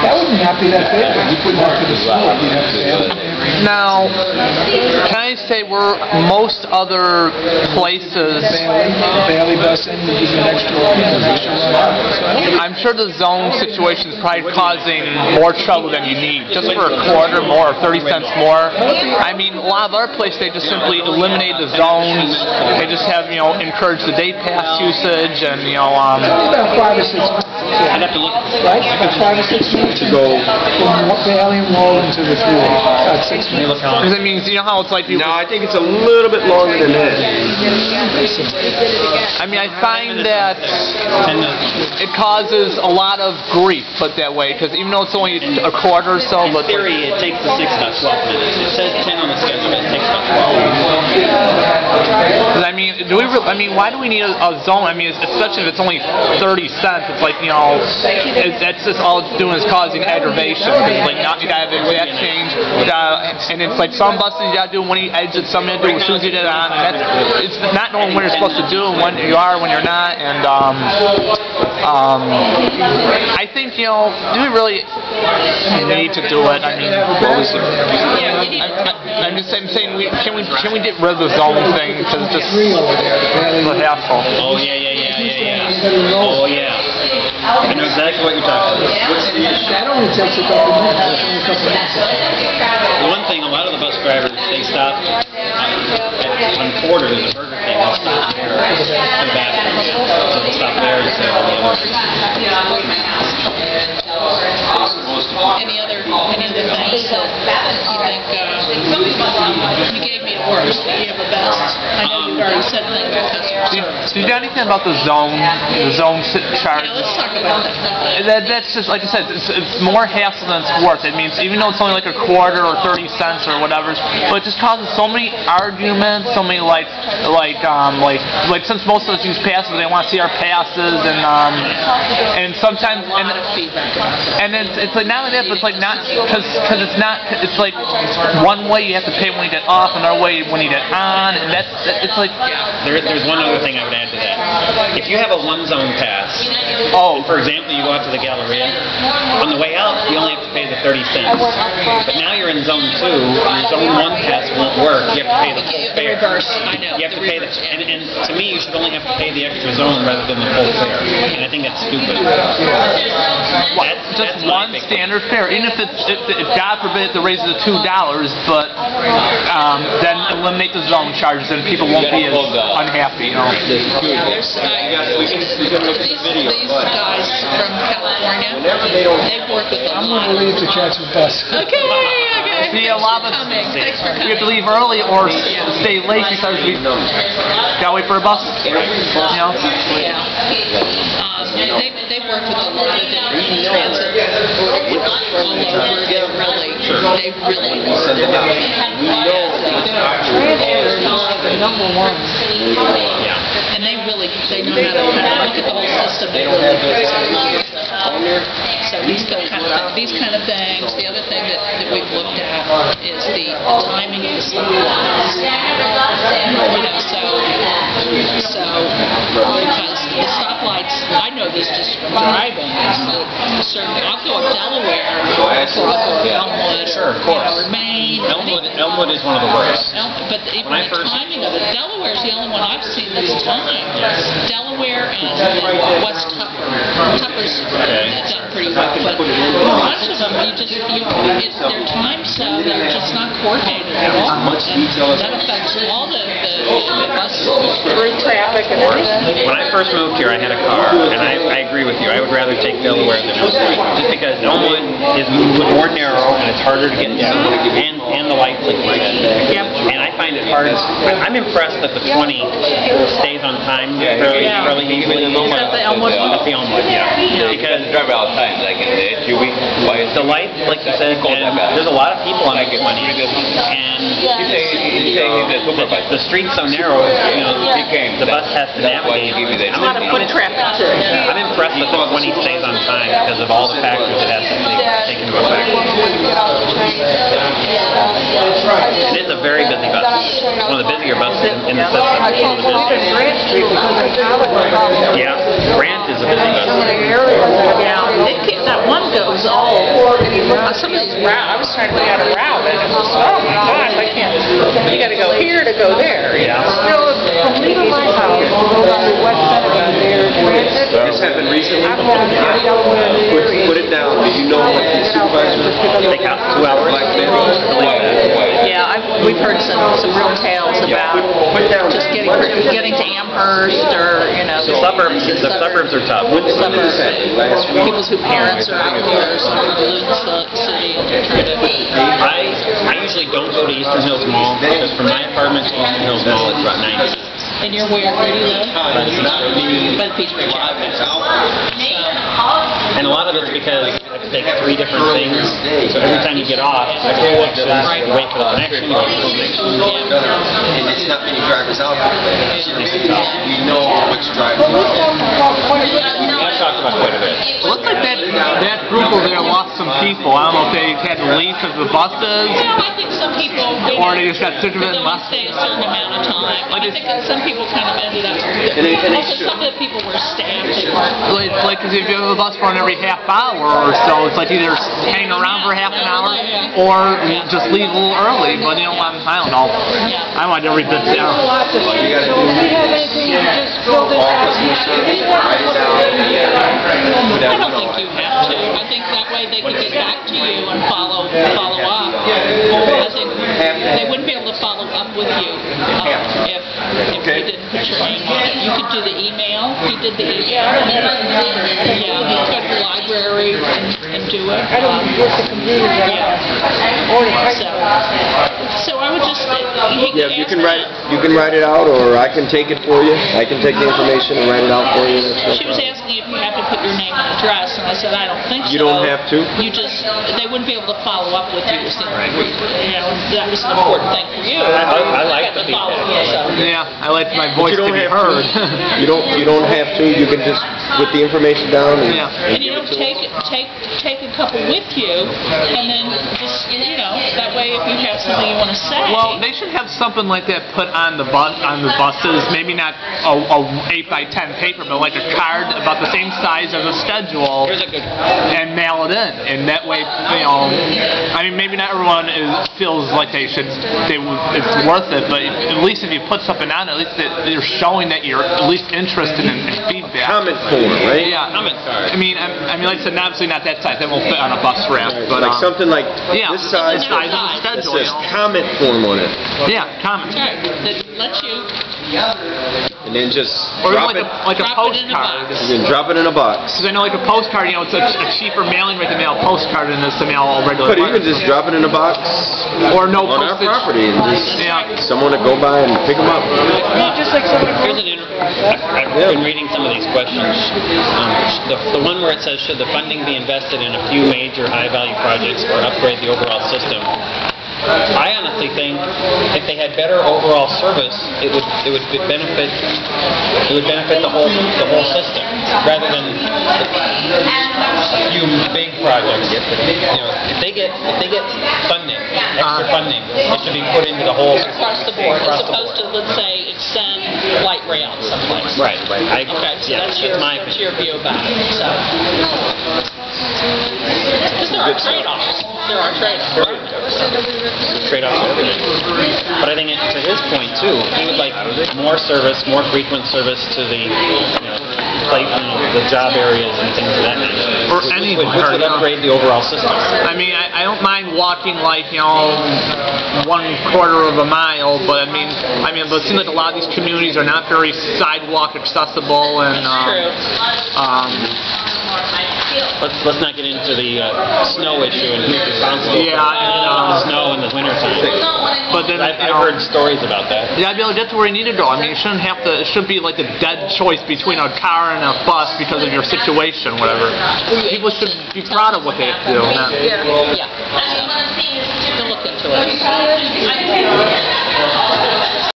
That wouldn't have to be that big. You put that to the school. Now, can I say where most other places... Bailey busing, you give an extra run. I'm sure the zone situation is probably causing more trouble than you need. Just for a quarter more, 30 cents more. I mean, a lot of our places, they just simply eliminate the zones. They just have, encourage the day pass usage and, about 5 or 6 minutes. I'd have to look. Right? About 5 or 6 minutes to go from Bailey and Walden to the thruway. About 6 minutes. Because it means, how it's like people... No, I think it's a little bit longer than that. I mean, I find that it causes a lot of grief, put that way, because even though it's only a quarter or so, but... In theory, it takes the 6 about 12 minutes. It says 10 on the schedule, but it takes about 12. I mean, why do we need a zone? I mean, especially if it's only 30 cents, it's like, that's just all it's doing is causing aggravation. Because, like, now you gotta have that change, and it's like some buses you gotta do when you exit, some you gotta do as soon as you get on. And it's not knowing when you're supposed to do and when you are, when you're not, and I think, do we really need to do it? I mean, I'm just saying, can we get rid of the zone thing, because it's just a hassle. Oh, yeah. Oh, yeah. I know exactly what you're talking about. That only takes a couple minutes. The one thing, a lot of the bus drivers, they stop on Porter, there's a Burger King, they'll stop there for the bathroom. So they'll stop there instead of the other. Any other things that you think, you gave me a worst, you gave a best. I know you've already said things with customers. Do you know anything about the zone chart? Yeah, let's talk about that. That's just, like I said, it's more hassle than it's worth. It means, even though it's only like a quarter or 30 cents or whatever, but it just causes so many arguments, so many like since most of us use passes, they want to see our passes, and sometimes, and it's like not only that, but it's like not, because it's like one way you have to pay when you get off, another way when you get on, and it's like... There's one other thing I would add to that. If you have a one-zone pass, for example, you go out to the Galleria, on the way out, you only have to pay the 30 cents. But now you're in Zone 2, and Zone 1 pass won't work. You have to pay the full fare. I know. You have to pay and to me, you should only have to pay the extra zone rather than the full fare. And I think that's stupid. Just one standard fare, even if God forbid, it raises it $2, but then eliminate the zone charges, and people won't be as unhappy, These guys from California, they've worked with I'm going to leave to catch the bus. Okay. See, a lot of us, Thanks for coming. we have to leave early or stay late because we gotta wait for a bus. Yeah. They've worked with a lot of different transit all over again, really. They've really worked with them. The number one. Yeah. And they know how to look at the whole system. They really so these kind of things. The other thing that we've looked at is the timing of the stoplights. So because the stoplights, I know this just from driving. I'll go up Delaware, I'll go Elmwood, or Maine. Elmwood is one of the worst. But even the timing of it, Delaware's the only one I've seen that's timed. Delaware and West Tupper. Tupper's done pretty well, but the rest of them, they're timed so they're just not coordinated at all. And that affects all the buses. Through traffic and everything. When I first moved here, I had a car, and I agree with you. I would rather take Delaware than Elmwood, just because Elmwood is more narrow and it's harder to get down, and the lights, like you said. And I find it hard. I'm impressed that the 20 stays on time fairly easily. Is that the Elmwood one? That's the Elmwood, because drive all the time, like the lights, like you said, and there's a lot of people on the 20, and the street's so narrow, the bus has to navigate. A lot of foot traffic too. I'm impressed that the 20 stays on time because of all the factors it has to take into effect. It is a very busy bus. It's one of the busier buses in the system. I can't believe in Grant Street because of college. Yeah, Grant is a busy bus. Yeah, that one goes all, some of these routes, I was trying to figure out a route, and it was, oh my gosh, I can't, you gotta go here to go there. Yeah. Still, from leaving my house, go down to West Seneca, there's Transit. This happened recently. I'm going to Delaware, Erie. Put it down. Do you know what the supervisor Take out 2 hours. Yeah, we've heard some real tales about just getting to Amherst, or, you know. The suburbs are tough. The suburbs, people whose parents are out here, live in the city, trying to. I usually don't go to Eastern Hills Mall because from my apartment to Eastern Hills Mall it's about 90 cents. And you're where do you live? By By the Peach Bridge. And a lot of it's because I have to take 3 different things. So every time you get off, I have to wait for the connection, you wait for the connection. And it's not many drivers out there. We know which driver. I've talked about quite a bit. It looks like that group over there lost some people. I don't know if they had to leave because of the buses. Well, I think some people, Or they just got sick of it and they left. stay a certain amount of time. I think that some people kind of ended up. Also, some of the people were staffed. They weren't. Like, cause if you have a bus run every half hour or so, it's like either hang around for half an hour or just leave a little early. But you know, I don't know. I might have been down. So if we have anything, you just go this I don't think you have to. I think that way they could get back to you and follow up. I think they wouldn't be able to follow up with you if you didn't put your name on it. You could do the email. If you did the email, you could go to the library and do it. I don't get the computer. So I would just Yeah, you can write it out, or I can take it for you. I can take the information and write it out for you. She was asking if you have to put your name and address, and I said I don't think so. You don't have to. You just, they wouldn't be able to follow up with you. You know, that was an important thing for you. I like to the follow feedback. up. So. Yeah, I like my voice to be heard. You don't have to. You can just put the information down and. And you know, take a couple with you, and then just, you know, that way if you have something you want to say. Well, they should have something like that put on the buses. Maybe not a 8x10 paper, but like a card about the same size as a schedule, and mail it in. And that way, you know, I mean, maybe not everyone feels like it's worth it, but at least if you put something on, at least you're showing that you're at least interested in feedback. Comment form, right? Yeah. Comment card. I mean, like I said, obviously not that size. That won't fit on a bus ramp, but Like something like this size. size of the It schedule. says comment form on it, Yeah, comment. Right, that lets you and then just Or drop even it. like a drop it in a postcard. box. You can drop it in a box. Because I know like a postcard, you know, it's a cheaper mailing rate to mail a postcard than it is to mail a regular But you can letter. just drop it in a box Or no on our postage. property and just someone to go by and pick them up. Just like somebody. Here's I've been reading some of these questions. The one where it says, should the funding be invested in a few major high-value projects or upgrade the overall system? I honestly think if they had better overall service, it would benefit the whole system rather than a few big projects. You know, if they get funding, extra funding, it should be put into the whole across the board, as opposed to, let's say, extend light rail someplace. Right. Okay, so that's your view about it. So. Because there are trade-offs. There are trade-offs. Trade-offs are everything. But I think to his point too, he would like more service, more frequent service to the the job areas and things of that nature. Or Which anywhere, would upgrade the overall system. I mean, I don't mind walking like, you know, 1/4 of a mile, but but it seems like a lot of these communities are not very sidewalk accessible, and let's not get into the snow issue and who's responsible for the snow in the wintertime. But then I've heard stories about that. Yeah, I'd be able to get to where you need to go. I mean, it shouldn't be like a dead choice between a car and a bus because of your situation, whatever. People should be proud of what they have to do. Yeah. They'll look into it.